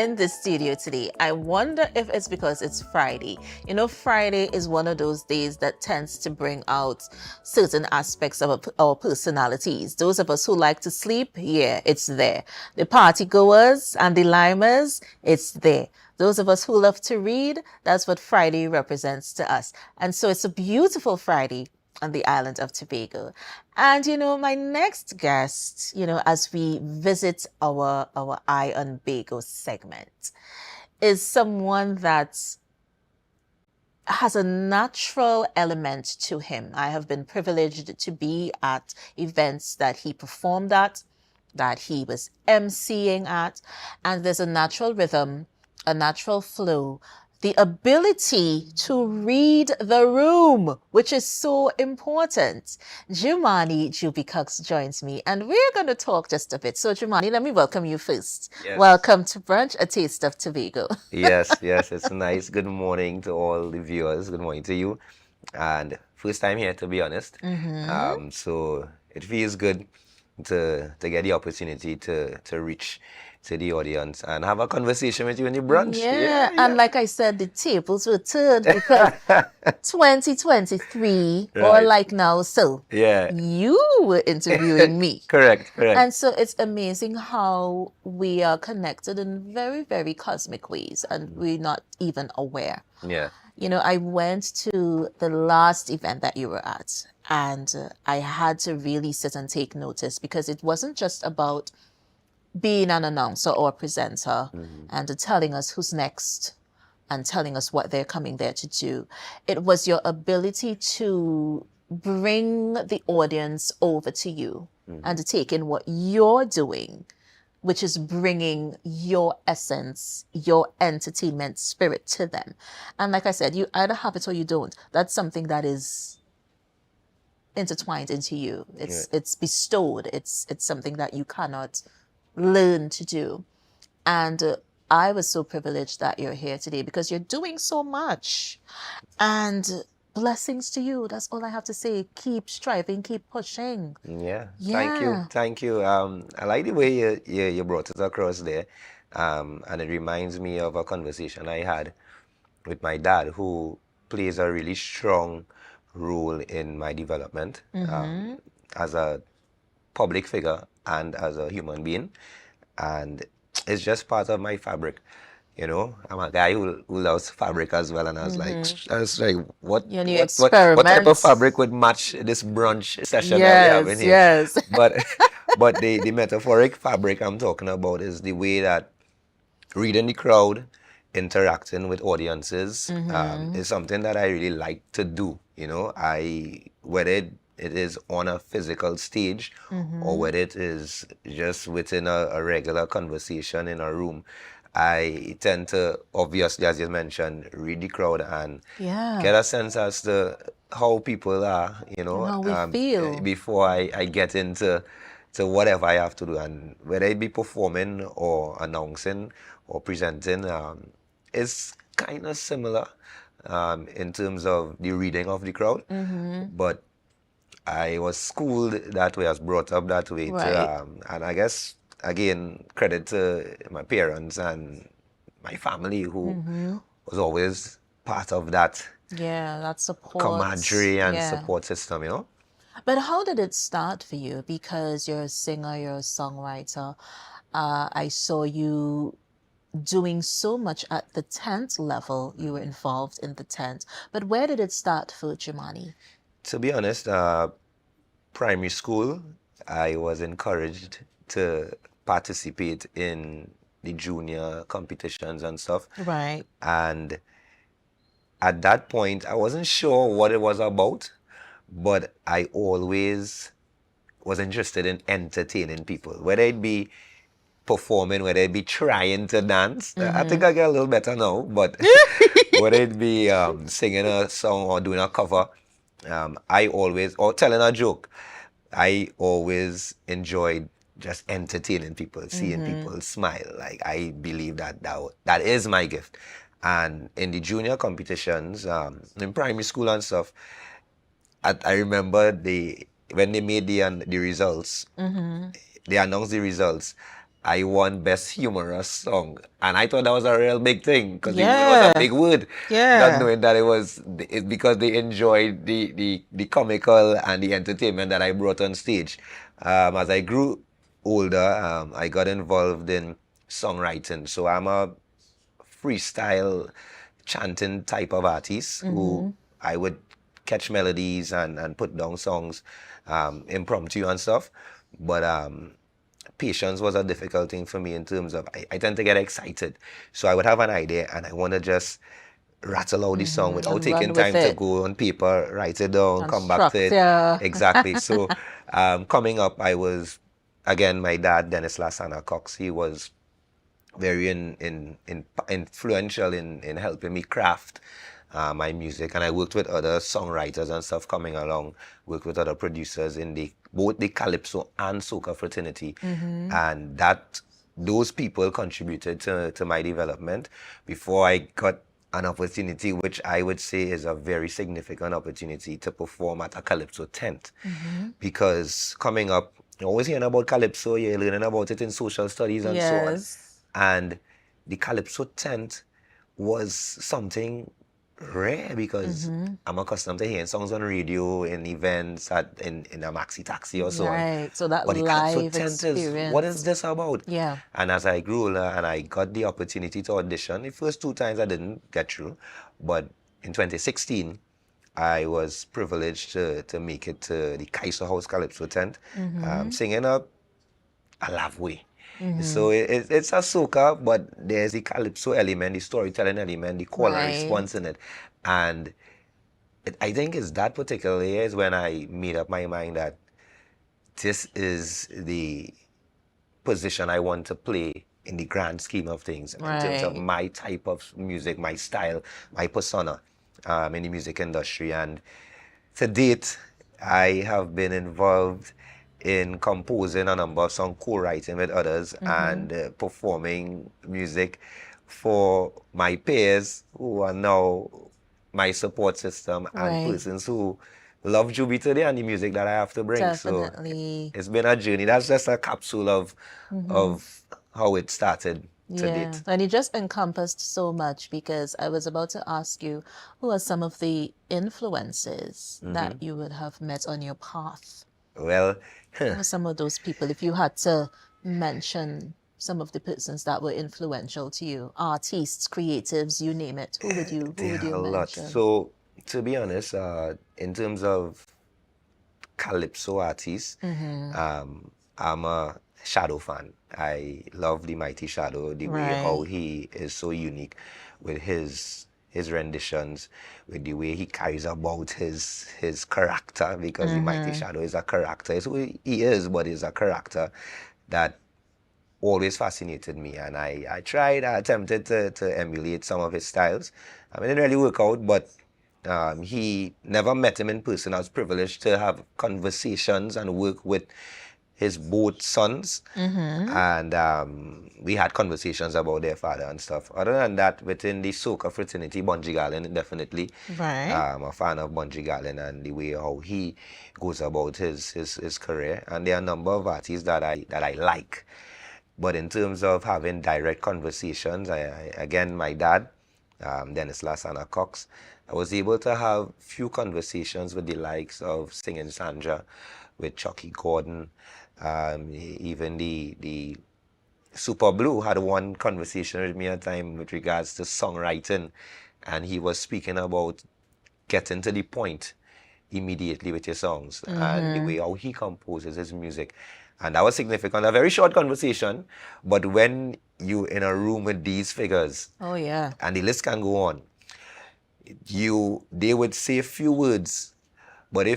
in the studio today. I wonder if it's because it's Friday. You know, Friday is one of those days that tends to bring out certain aspects of our personalities. Those of us who like to sleep, yeah, it's there. The party goers and the limers, it's there. Those of us who love to read, that's what Friday represents to us. And so it's a beautiful Friday on the island of Tobago. And, you know, my next guest, you know, as we visit our Eye on Bago segment, is someone that has a natural element to him. I have been privileged to be at events that he performed at, that he was emceeing at, and there's a natural rhythm, a natural flow, the ability to read the room, which is so important. Juby Cox joins me, and we're going to talk just a bit. So, Jumaane, let me welcome you first. Yes. Welcome to Brunch, a taste of Tobago. Yes, it's nice. Good morning to all the viewers. Good morning to you. And first time here, to be honest. So it feels good to get the opportunity to reach to the audience and have a conversation with you in the brunch. Yeah, and like I said, the tables were turned because 2023, or Right. like now, so Yeah. you were interviewing me. Correct. And so it's amazing how we are connected in very, very cosmic ways, and we're not even aware. Yeah. You know, I went to the last event that you were at, and I had to really sit and take notice because it wasn't just about being an announcer or a presenter and telling us who's next and telling us what they're coming there to do. It was your ability to bring the audience over to you and to take in what you're doing, which is bringing your essence, your entertainment spirit to them. And like I said, you either have it or you don't. That's something that is intertwined into you. It's bestowed. It's something that you cannot learn to do. And I was so privileged that you're here today because you're doing so much. And blessings to you. That's all I have to say. Keep striving, keep pushing. Yeah. Yeah. Thank you. I like the way you brought it across there. And it reminds me of a conversation I had with my dad, who plays a really strong role in my development as a public figure and as a human being. And it's just part of my fabric. You know, I'm a guy who loves fabric as well, and I was like, what You new type of experiments. fabric would match this brunch session that we Yes, have in here? yes. But the metaphoric fabric I'm talking about is the way that reading the crowd, interacting with audiences, is something that I really like to do. You know, whether it is on a physical stage or whether it is just within a regular conversation in a room, I tend to, obviously, as you mentioned, read the crowd and get a sense as to how people are, you know, And how we feel. before I get into whatever I have to do. And whether it be performing or announcing or presenting, it's kind of similar in terms of the reading of the crowd. But I was schooled that way, I was brought up that way. Right. And I guess, again, credit to my parents and my family who was always part of that Yeah, that support. camaraderie and Yeah. support system, you know? But how did it start for you? Because you're a singer, you're a songwriter. I saw you doing so much at the tent level. You were involved in the tent. But where did it start for Jumaane? To be honest, primary school, I was encouraged to participate in the junior competitions and stuff. Right. And at that point, I wasn't sure what it was about, but I always was interested in entertaining people, whether it be performing, whether it be trying to dance. I think I get a little better now, but whether it be singing a song or doing a cover, or telling a joke, I always enjoyed just entertaining people, seeing people smile. Like, I believe that is my gift. And in the junior competitions, in primary school and stuff, I remember when they made the results, they announced the results, I won Best Humorous Song. And I thought that was a real big thing because the word was a Yeah. big word. Not Yeah. knowing that it's because they enjoyed the comical and the entertainment that I brought on stage. As I grew older, I got involved in songwriting. So I'm a freestyle chanting type of artist who I would catch melodies and put down songs impromptu and stuff. But patience was a difficult thing for me in terms of I tend to get excited. So I would have an idea and I want to just rattle out the song without And run taking with time to it. go on paper, write it down, come back to Construct. it. Yeah. Exactly. So coming up, I was, again, my dad, Dennis Lasana Cox, he was very influential in helping me craft my music, and I worked with other songwriters and stuff coming along, worked with other producers in both the calypso and soca fraternity, and those people contributed to my development before I got an opportunity, which I would say is a very significant opportunity, to perform at a calypso tent. Because coming up, you're always hearing about calypso, you're learning about it in social studies and so on. Yes. And the calypso tent was something rare because I'm accustomed to hearing songs on radio, in events, in a maxi taxi or so on. Right. So that But the calypso live tent what is experience. this about? Yeah. And as I grew older and I got the opportunity to audition, the first two times I didn't get through. But in 2016, I was privileged to make it to the Kaiser House Calypso tent, singing a love way. So it's a soca, but there's the calypso element, the storytelling element, the call and Right. response in it. And I think it's that particular year is when I made up my mind that this is the position I want to play in the grand scheme of things, in terms of Right. my type of music, my style, my persona in the music industry. And to date, I have been involved in composing a number of songs, co-writing with others, and performing music for my peers who are now my support system and Right. persons who love Juby today and the music that I have to bring. So Definitely. it's been a journey. That's just a capsule of how it started to Yeah. date. And it just encompassed so much, because I was about to ask you, who are some of the influences that you would have met on your path? Well, Who are some of those people, if you had to mention some of the persons that were influential to you, artists, creatives, you name it, who would you there are a lot. mention? So to be honest, in terms of calypso artists, I'm a Shadow fan. I love the Mighty Shadow, the way how Right. he is so unique with his renditions, with the way he carries about his character, because the Mighty Shadow is a character. It's who he is, but he's a character that always fascinated me, and I attempted to emulate some of his styles. I mean, it didn't really work out, but he never met him in person. I was privileged to have conversations and work with his both sons, and we had conversations about their father and stuff. Other than that, within the soca fraternity, Bunji Garlin, definitely. Right. I'm a fan of Bunji Garlin and the way how he goes about his career. And there are a number of artists that I like. But in terms of having direct conversations, again, my dad, Dennis Lasana Cox, I was able to have few conversations with the likes of Singing Sandra, with Chucky Gordon, even the Super Blue had one conversation with me at a time with regards to songwriting, and he was speaking about getting to the point immediately with your songs and the way how he composes his music. And that was significant. A very short conversation, but when you in a room with these figures, Oh, yeah. and the list can go on, they would say a few words, but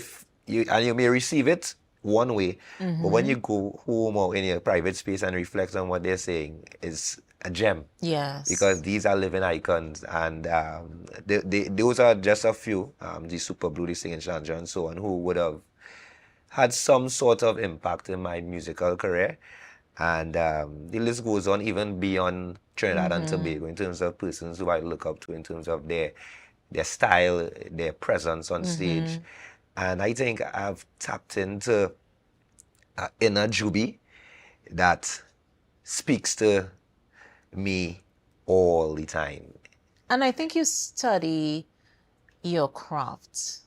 you may receive it one way, but when you go home or in your private space and reflect on what they're saying, it's a gem. Yes. Because these are living icons, and those are just a few, the Super Blue, the Singing Chandra, and so on, who would have had some sort of impact in my musical career. And the list goes on even beyond Trinidad and Tobago, in terms of persons who I look up to, in terms of their style, their presence on stage. And I think I've tapped into inner Juby that speaks to me all the time. And I think you study your craft.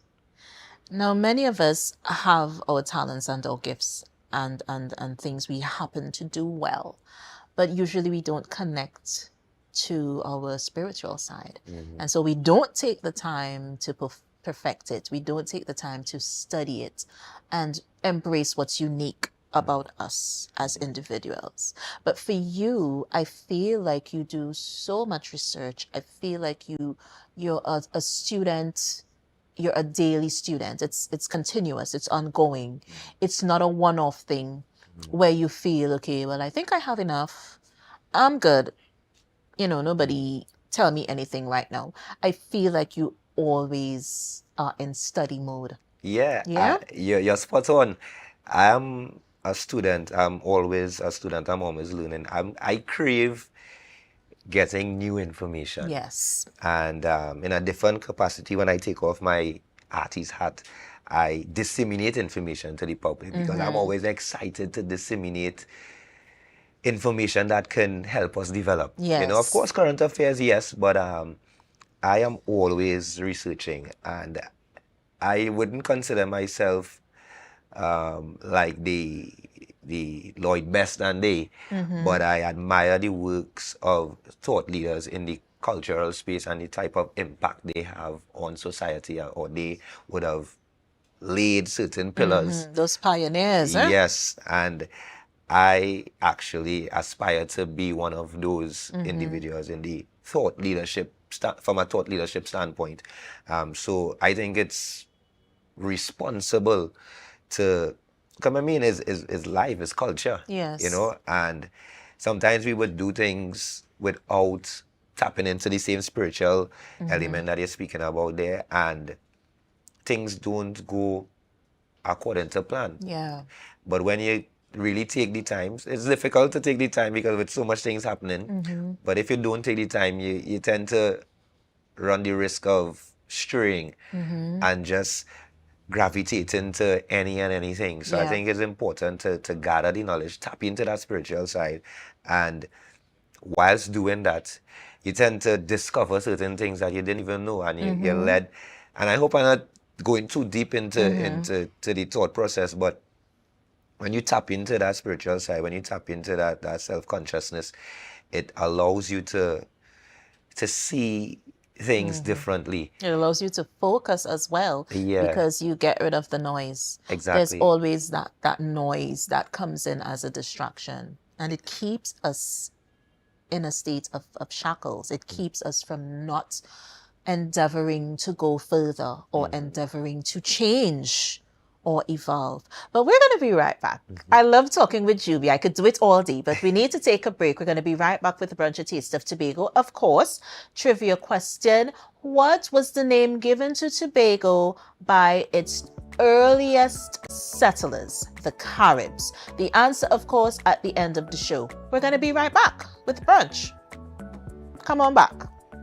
Now, many of us have our talents and our gifts and things we happen to do well, but usually we don't connect to our spiritual side. And so we don't take the time to perfect it. We don't take the time to study it and embrace what's unique about us as individuals. But for you, I feel like you do so much research. I feel like you're a student. You're a daily student. It's continuous. It's ongoing. It's not a one-off thing where you feel, okay, well, I think I have enough. I'm good. Nobody tell me anything right now. I feel like you always are in study mode. Yeah, Yeah? you're spot on. I'm a student. I'm always a student. I'm always learning. I crave getting new information. Yes. And in a different capacity, when I take off my artist hat, I disseminate information to the public because I'm always excited to disseminate information that can help us develop. Yes. Of course, current affairs, yes, but I am always researching, and I wouldn't consider myself like the Lloyd Best and they, but I admire the works of thought leaders in the cultural space and the type of impact they have on society, or they would have laid certain pillars. Those pioneers, huh? Yes, and I actually aspire to be one of those individuals in the thought leadership, from a thought leadership standpoint. So I think it's responsible to come. I mean, is life, is culture. Yes. And sometimes we would do things without tapping into the same spiritual element that you're speaking about there, and things don't go according to plan. Yeah. But when you really take the time, it's difficult to take the time because with so much things happening. But if you don't take the time, you tend to run the risk of straying and just gravitating to any and anything. So I Yeah. think it's important to gather the knowledge, tap into that spiritual side, and whilst doing that, you tend to discover certain things that you didn't even know, and you're led. And I hope I'm not going too deep into the thought process, but when you tap into that spiritual side, when you tap into that self-consciousness, it allows you to see things differently. It allows you to focus as well, Yeah. because you get rid of the noise. Exactly. There's always that noise that comes in as a distraction, and it keeps us in a state of shackles. It keeps us from not endeavoring to go further or endeavoring to change or evolve. But we're going to be right back. I love talking with Juby. I could do it all day, but we need to take a break. We're going to be right back with the Brunch, a Taste of Tobago. Of course, trivia question. What was the name given to Tobago by its earliest settlers, the Caribs? The answer, of course, at the end of the show. We're going to be right back with Brunch. Come on back.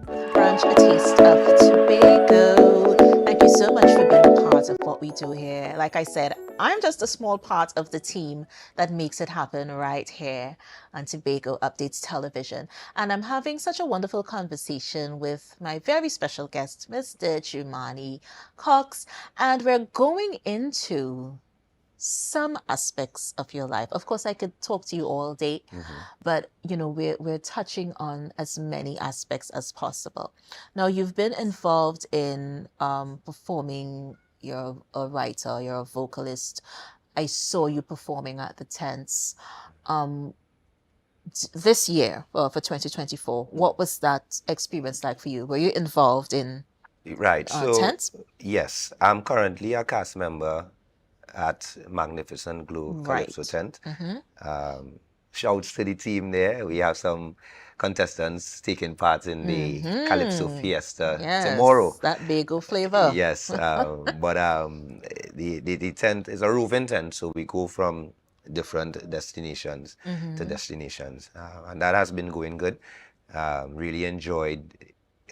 Brunch, a Taste of Tobago. Thank you so much for being a part of what we do here. Like I said, I'm just a small part of the team that makes it happen right here on Tobago Updates Television. And I'm having such a wonderful conversation with my very special guest, Mr. Jumaane Cox. And we're going into some aspects of your life. Of course, I could talk to you all day, but we're touching on as many aspects as possible. Now, you've been involved in performing. You're a writer, you're a vocalist. I saw you performing at the Tents this year, well, for 2024. What was that experience like for you? Were you involved in Tents? Yes, I'm currently a cast member at Magnificent Glow Calypso Tent. Shouts to the team there. We have some contestants taking part in the Calypso Fiesta tomorrow. That bagel flavor. Yes, but the tent is a roving tent, so we go from different destinations to destinations, and that has been going good. Really enjoyed,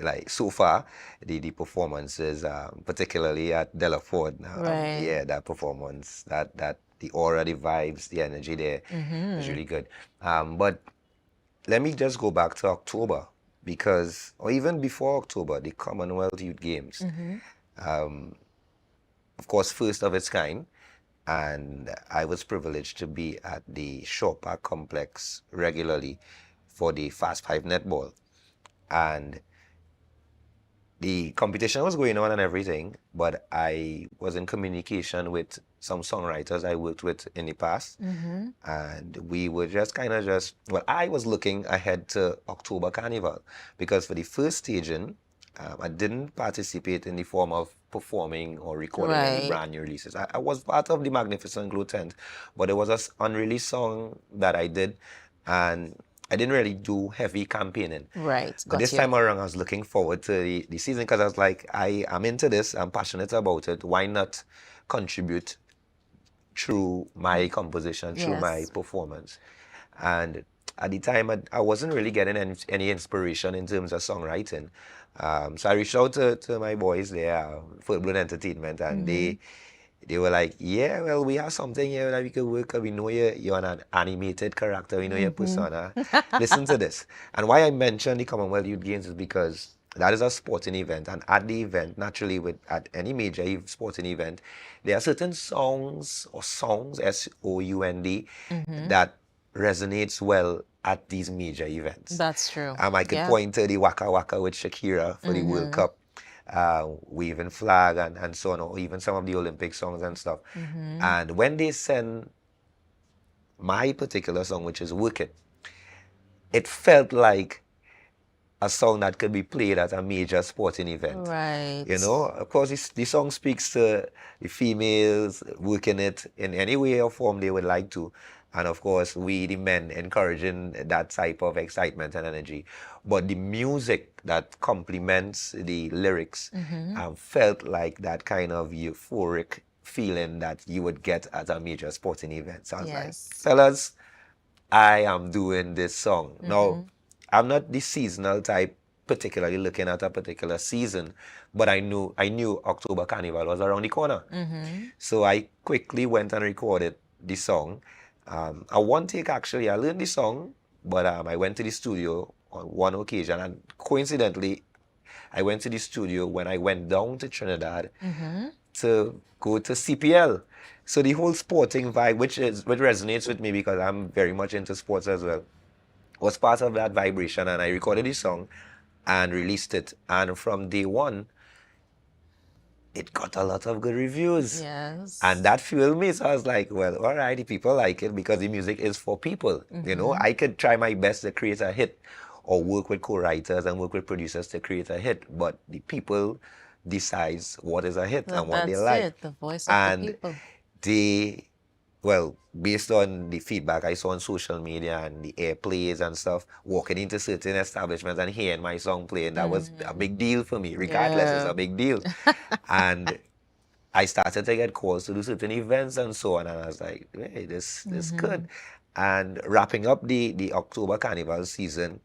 like, so far the performances, particularly at Delaford. Yeah, that performance, that the aura, the vibes, the energy there is really good. But let me just go back to October because, or even before October, the Commonwealth Youth Games, um, of course, first of its kind. And I was privileged to be at the Shaw Park complex regularly for the Fast Five netball. And the competition was going on and everything, but I was in communication with some songwriters I worked with in the past. And we were just kind of just, well, I was looking ahead to October Carnival because for the first staging, I didn't participate in the form of performing or recording any Right. brand new releases. I was part of the Magnificent Glow tent, but there was an unreleased song that I did, and I didn't really do heavy campaigning. Right. But Got this you. time around, I was looking forward to the season because I was like, I'm into this, I'm passionate about it. Why not contribute through my composition, through my Yes. performance? And at the time, I wasn't really getting any inspiration in terms of songwriting. So I reached out to my boys there, Full Blown Entertainment, and they were like, yeah, well, we have something here that we could work on. We know you're an animated character. We know your persona. Listen to this. And why I mentioned the Commonwealth Youth Games is because that is a sporting event. And at the event, naturally, at any major sporting event, there are certain songs or songs, SOUND, that resonates well at these major events. That's true. I could Yeah. point to the Waka Waka with Shakira for the World Cup, Waving Flag and so on, or even some of the Olympic songs and stuff. And when they send my particular song, which is Work it felt like a song that could be played at a major sporting event. Right. You know, of course, the song speaks to the females working it in any way or form they would like to. And of course, we, the men, encouraging that type of excitement and energy. But the music that complements the lyrics felt like that kind of euphoric feeling that you would get at a major sporting event. So I was like, Yes. fellas, I am doing this song. Now, I'm not the seasonal type, particularly looking at a particular season, but I knew October Carnival was around the corner. So I quickly went and recorded the song. A one take actually, I learned the song, but I went to the studio on one occasion, and coincidentally, I went to the studio when I went down to Trinidad to go to CPL. So the whole sporting vibe, which resonates with me because I'm very much into sports as well, was part of that vibration. And I recorded the song and released it. And from day one, it got a lot of good reviews. Yes. And that fueled me. So I was like, well, all right, the people like it because the music is for people. You know, I could try my best to create a hit or work with co-writers and work with producers to create a hit. But the people decides what is a hit and what they That's like. it. The voice of And the people. they, well, based on the feedback I saw on social media and the airplays and stuff, walking into certain establishments and hearing my song playing, that was a big deal for me. Regardless, it's Yeah. a big deal. And I started to get calls to do certain events and so on, and I was like, hey, this good. And wrapping up the October Carnival season,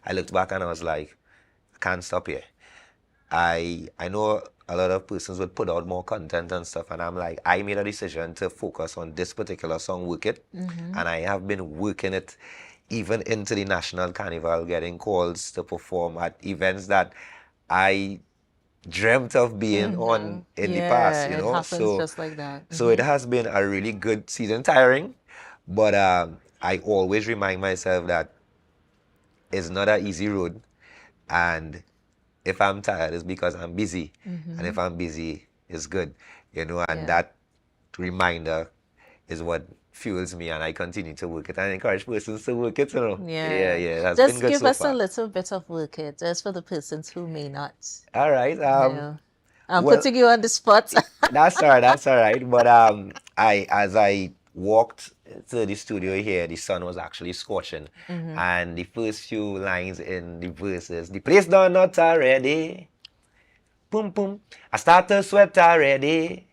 I looked back and I was like, I can't stop here. I know a lot of persons would put out more content and stuff, and I'm like, I made a decision to focus on this particular song, Work It, and I have been working it even into the National Carnival, getting calls to perform at events that I dreamt of being on in the past, you It know. happens just like that. So it has been a really good season, tiring, but I always remind myself that it's not an easy road, and if I'm tired, it's because I'm busy. And if I'm busy, it's good. You know, and Yeah. that reminder is what fuels me, and I continue to work it and encourage persons to work it, you know. Yeah. It has Just been good give so us far. a little bit of Work It, just for the persons who may not. All right. Yeah. I'm Well, putting you on the spot. that's all right. That's all right. But as I walked to the studio here, the sun was actually scorching, and the first few lines in the verses, the place done not already. Boom boom, I start to sweat already.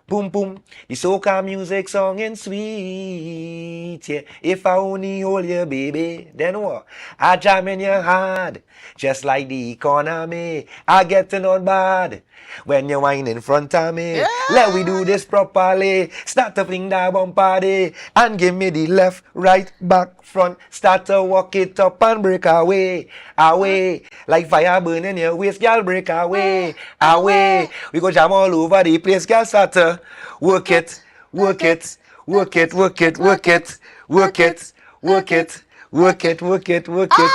Boom, boom. The soca music song and sweet. Yeah. If I only hold you, baby, then what? I jam in your heart, just like the economy. I get to know bad when you whine in front of me. Let we do this properly. Start to fling that bumper day and give me the left, right, back, front. Start to walk it up and break away, away. Like fire burning your waist, girl, break away, away. We go jam all over the place, girl. Start to work it, work it, work it, work it, work it, work it, work it, work it, work it, work it.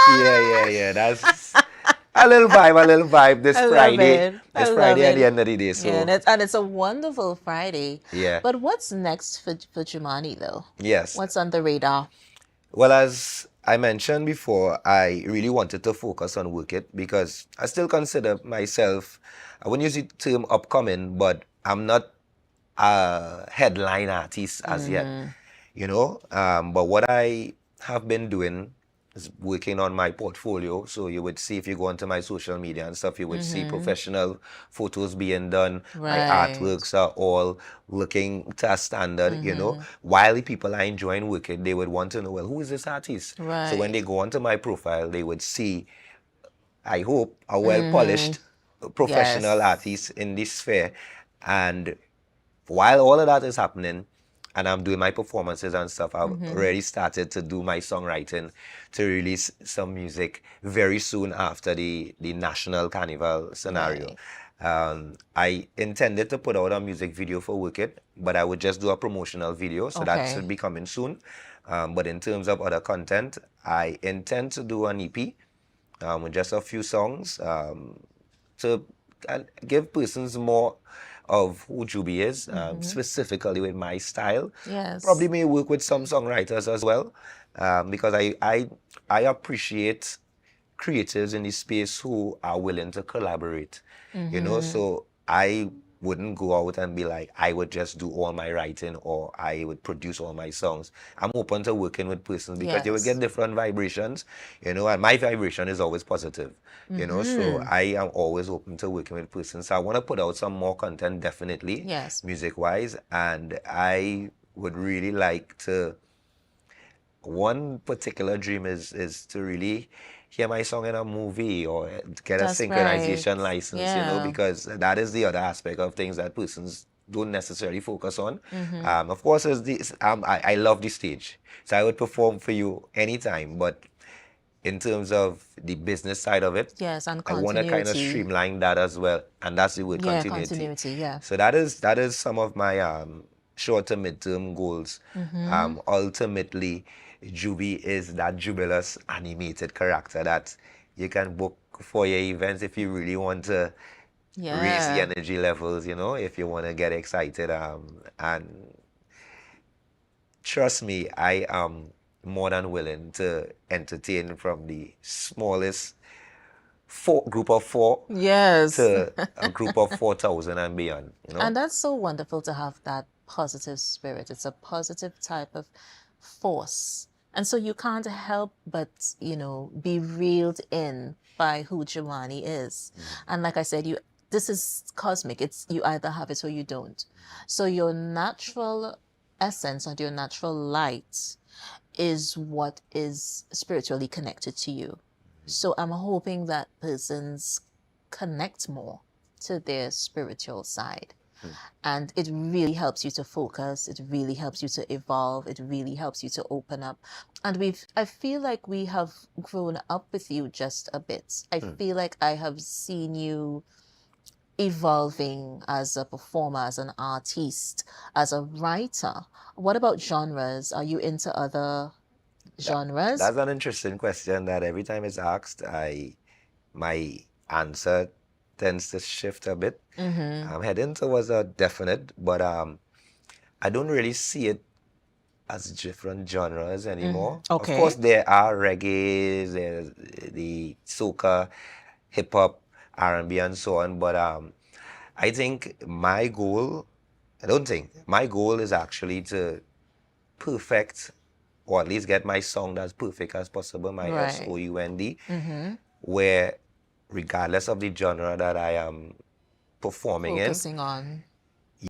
Yeah. That's a little vibe this I love Friday. it. I This love Friday at the it. end of the day. So Yeah, and it's a wonderful Friday. yeah. But what's next for Jumaane though? Yes. What's on the radar? Well, as I mentioned before, I really wanted to focus on Work It because I still consider myself, I wouldn't use the term upcoming, but I'm not a headline artist as yet, But what I have been doing is working on my portfolio. So you would see if you go onto my social media and stuff, you would see professional photos being done. My Right. artworks are all looking to a standard. While the people are enjoying working, they would want to know, well, who is this artist? So when Right. they go onto my profile, they would see, I hope, a well-polished professional Yes. artist in this sphere. And while all of that is happening and I'm doing my performances and stuff, I've already started to do my songwriting to release some music very soon after the National Carnival scenario. Right. I intended to put out a music video for Work It, but I would just do a promotional video, so that should Okay. be coming soon. But in terms of other content, I intend to do an EP with just a few songs to give persons more of who Juby is, specifically with my style. Yes. Probably may work with some songwriters as well, because I appreciate creatives in this space who are willing to collaborate. So I wouldn't go out and be like, I would just do all my writing or I would produce all my songs. I'm open to working with persons because you would get Yes. different vibrations, and my vibration is always positive, so I am always open to working with persons. So I want to put out some more content, definitely, Yes. music-wise, and I would really like to, one particular dream is to really hear my song in a movie or get a That's synchronization right. license, Yeah. because that is the other aspect of things that persons don't necessarily focus on. Of course, I love the stage, so I would perform for you anytime, but in terms of the business side of it, Yes, and I want to kind of continuity. streamline that as well, and that's the word Yeah, continuity. continuity. Yeah. So that is some of my short to mid-term goals. Ultimately, Juby is that jubilous animated character that you can book for your events if you really want to raise the Yeah. energy levels, if you want to get excited. And trust me, I am more than willing to entertain from the smallest group of four Yes. to a group of 4,000 and beyond. And that's so wonderful to have that positive spirit. It's a positive type of force. And so you can't help but, be reeled in by who Jumaane is. And like I said, this is cosmic. It's you either have it or you don't. So your natural essence and your natural light is what is spiritually connected to you. So I'm hoping that persons connect more to their spiritual side. And it really helps you to focus. It really helps you to evolve. It really helps you to open up. And I feel like we have grown up with you just a bit. I feel like I have seen you evolving as a performer, as an artist, as a writer. What about genres? Are you into other genres? That's an interesting question that every time it's asked, my answer tends to shift a bit. I'm heading towards a definite, but I don't really see it as different genres anymore. Okay. Of course, there are reggae, there's the soca, hip hop, R&B, and so on. But I think my goal is actually to perfect, or at least get my song as perfect as possible, my Right. SOUND, where regardless of the genre that I am performing Focusing on.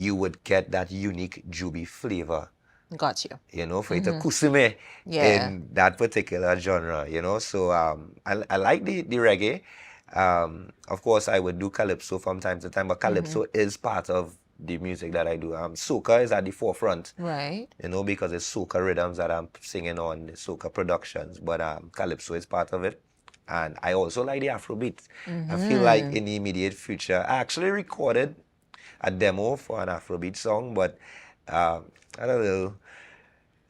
you would get that unique Juby flavor, Got you. you know, for it to kusume Yeah. in that particular genre, you know. So I like the reggae. Of course, I would do calypso from time to time, but calypso is part of the music that I do. Soca is at the forefront, Right. you know, because it's soca rhythms that I'm singing on, the soca productions, but calypso is part of it. And I also like the Afrobeat. I feel like in the immediate future, I actually recorded a demo for an Afrobeat song, but I had a little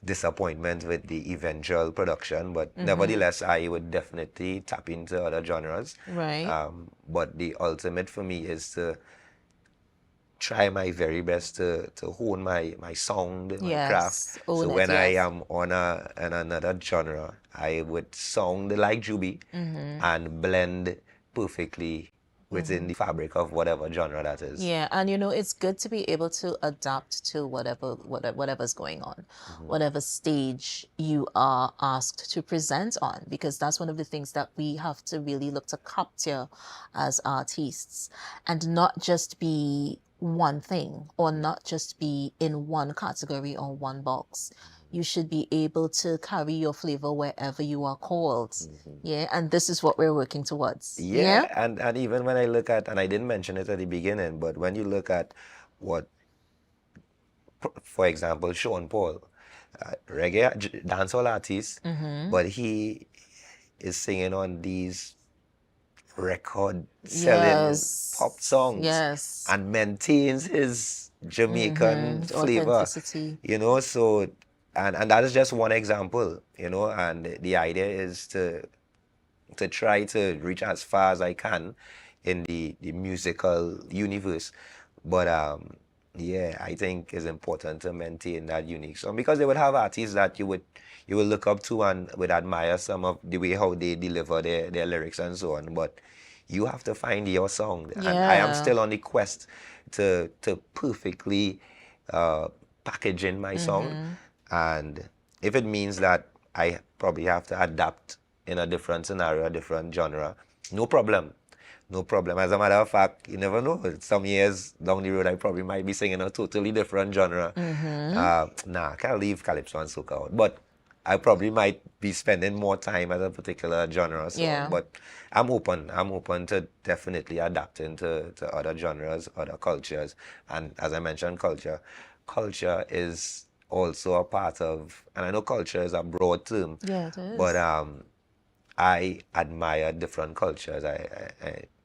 disappointment with the eventual production, but nevertheless, I would definitely tap into other genres. Right. But the ultimate for me is to try my very best to hone my sound, my craft. Yes. So Own it. when I Yes. am on another genre, I would sound like Juby and blend perfectly within the fabric of whatever genre that is. Yeah, and it's good to be able to adapt to whatever's going on, whatever stage you are asked to present on, because that's one of the things that we have to really look to capture as artists, and not just be one thing, or not just be in one category or one box. You should be able to carry your flavor wherever you are called. Yeah, and this is what we're working towards. Yeah, and even when I look at, and I didn't mention it at the beginning, but when you look at what, for example, Sean Paul, reggae dancehall artist, but he is singing on these record selling pop songs Yes. and maintains his Jamaican flavor, Authenticity. you know. So and that is just one example, you know, and the idea is to try to reach as far as I can in the musical universe. But yeah, I think it's important to maintain that unique song, because they would have artists that you would look up to and would admire some of the way how they deliver their lyrics and so on. But you have to find your song. And I am still on the quest to perfectly package in my song. And if it means that I probably have to adapt in a different scenario, a different genre, no problem. No problem. As a matter of fact, you never know. Some years down the road, I probably might be singing a totally different genre. Nah, I can't leave calypso and soca out. But I probably might be spending more time at a particular genre or so on. But I'm open. I'm open to definitely adapting to other genres, other cultures. And as I mentioned, culture is also a part of, and I know culture is a broad term. Yeah, it is. But I admire different cultures.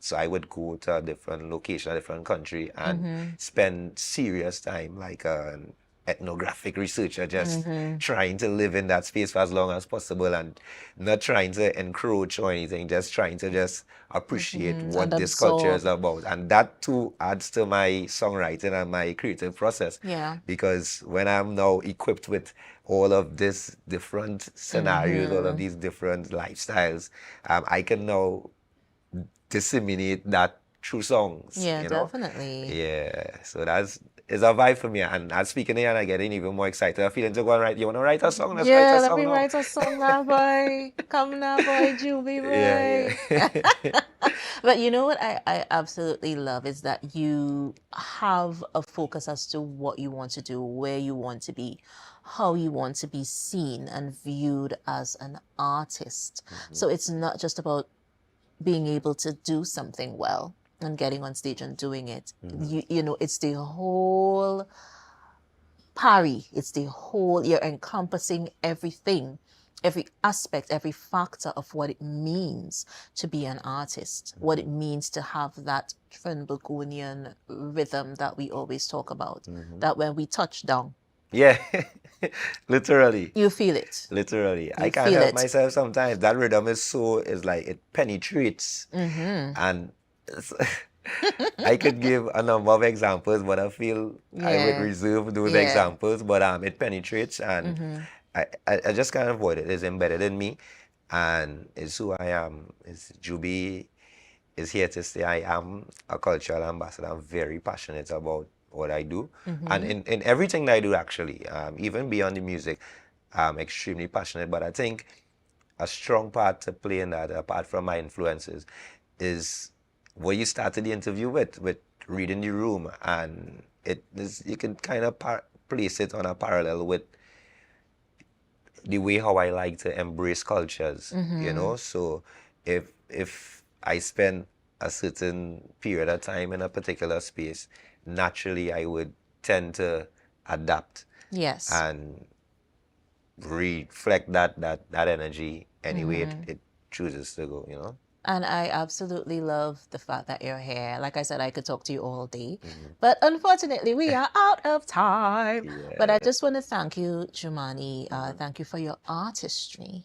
So I would go to a different location, a different country, and spend serious time, like an ethnographic researcher, just trying to live in that space for as long as possible, and not trying to encroach or anything, just trying to just appreciate what And this culture is absorb. about. And that too adds to my songwriting and my creative process. Yeah. Because when I'm now equipped with all of these different scenarios, all of these different lifestyles, I can now disseminate that through songs. Yeah, you know? definitely. Yeah, so it's a vibe for me. And I'm speaking here and I'm getting even more excited. I'm feeling to go and write. You want to write a song? Let's write Yeah, a let song me now. write a song now, boy. Come now, boy, Juby, boy. Yeah. But you know what I absolutely love is that you have a focus as to what you want to do, where you want to be, how you want to be seen and viewed as an artist. So it's not just about being able to do something well and getting on stage and doing it. You know, it's the whole party. It's the whole, you're encompassing everything, every aspect, every factor of what it means to be an artist, what it means to have that Trinbagonian rhythm that we always talk about, that when we touch down, Yeah. Literally. you feel it. Literally. I You can't feel help it. myself sometimes. That rhythm is like it penetrates. And I could give a number of examples, but I feel I would Yeah. reserve those Yeah. examples. But it penetrates, and I just can't avoid it. It's embedded in me, and it's who I am. It's Juby is here to stay. I am a cultural ambassador. I'm very passionate about what I do, and in everything that I do, actually, even beyond the music, I'm extremely passionate. But I think a strong part to play in that, apart from my influences, is what you started the interview with reading the room. And you can kind of place it on a parallel with the way how I like to embrace cultures, you know. So if I spend a certain period of time in a particular space, naturally I would tend to adapt. Yes. And reflect that energy any way it chooses to go, you know. And I absolutely love the fact that you're here. Like I said, I could talk to you all day. But unfortunately, we are out of time. Yeah. But I just want to thank you, Jumaane. Thank you for your artistry.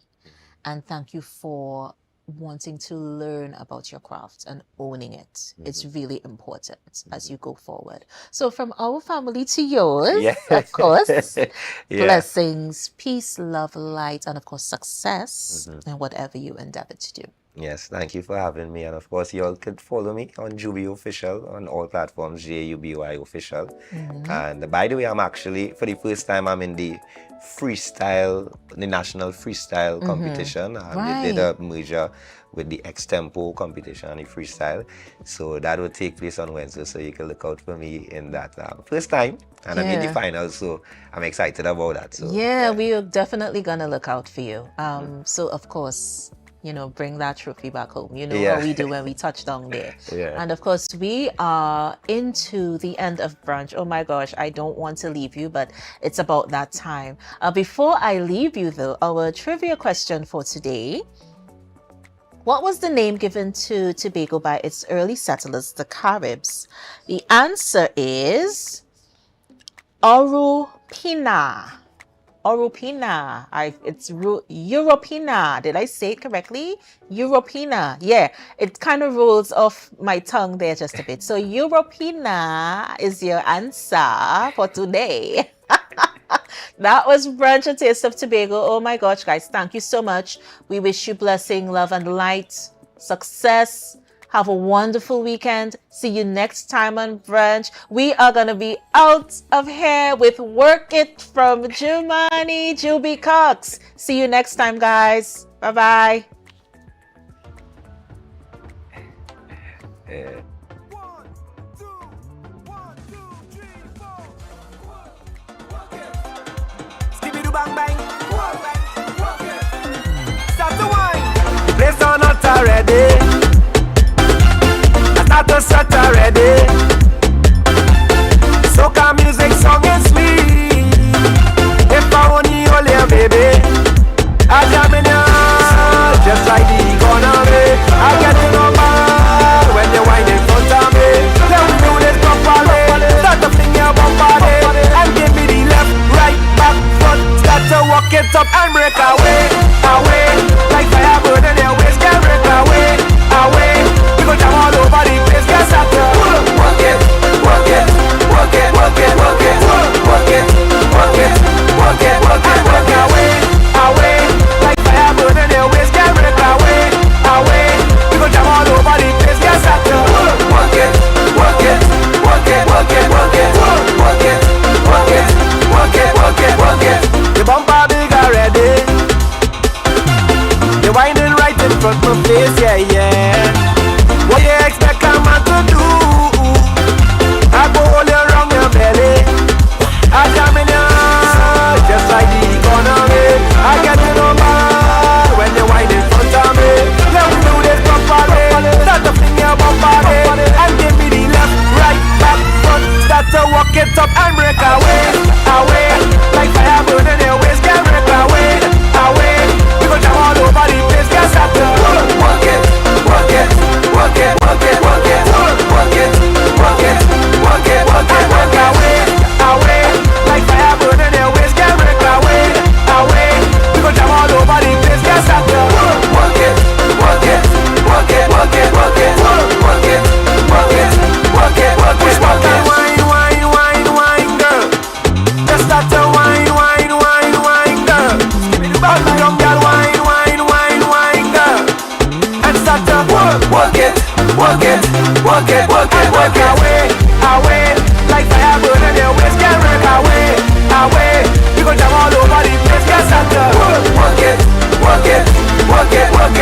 And thank you for wanting to learn about your craft and owning it. It's really important as you go forward. So from our family to yours, of course, blessings, peace, love, light, and of course, success in whatever you endeavor to do. Yes, thank you for having me. And of course, you all could follow me on Juby Official on all platforms, JUBY Official. And by the way, I'm actually, for the first time, I'm in the national freestyle competition. They did a merger with the extempo competition and the freestyle. So that will take place on Wednesday. So you can look out for me in that first time. And I'm in the finals, so I'm excited about that. So we are definitely going to look out for you. So, of course, you know, bring that trophy back home. You know how we do when we touch down there. And of course, we are into the end of brunch. Oh my gosh, I don't want to leave you, but it's about that time. Before I leave you though, our trivia question for today: what was the name given to Tobago by its early settlers, the Caribs? The answer is Orupina. Orupina. It's Europina. Did I say it correctly? Europina. Yeah, it kind of rolls off my tongue there just a bit. So Europina is your answer for today. That was Brunch, a Taste of Tobago. Oh my gosh, guys, thank you so much. We wish you blessing, love, and light, success. Have a wonderful weekend. See you next time on Brunch. We are going to be out of here with Work It from Juby Cox. See you next time, guys. Bye-bye. Bang bang, start the wine. The place are not already. I start to set already. Soca music, song is sweet. If I only hold you, baby, I jam in ya, just like the economy. I get to know bad when you wine in front of me. Let me do this properly. Start to fling your body and give me the left, right, back, front. Start to walk it up and break away, away. Like fire burning your waist, can break away, away. We go jam all over the place, get start to work it, work it, work it, work it, work it, work it, work it, work it, work it, work away, away. Like fire burning your waist, can break away, away. We go jam all over the place, get start to work it, work it, work it, work it, work it, work it, work it, work it, work it, work it. The bumper big already. You're winding right in front of my face, yeah, yeah. What you expect a man to do? I go all around your belly. I jam in ya, just like the economy. I get to know bad when you wind in front of me. Let me do this properly. Start to fling your body and give me the left, right, back, front. Start to walk it up and break away, away. Like fire burning your waist, can break away, away. We go jam all over the place, can start to work it, work it, work it, work it, work it, work it, work it, work it, work it, work away, away. Like fire burning your waist, can break away, away. We go jam all over the place, can start to work it, work it, work it, work it, work it, work it, work it, work it, work it, work it. Wine, wine, wine, wine, girl. Just start to wine, wine, wine, wine, girl. All the young girl, wine, wine, wine, wine, girl. And start to work it, work it, work it, work it, work it.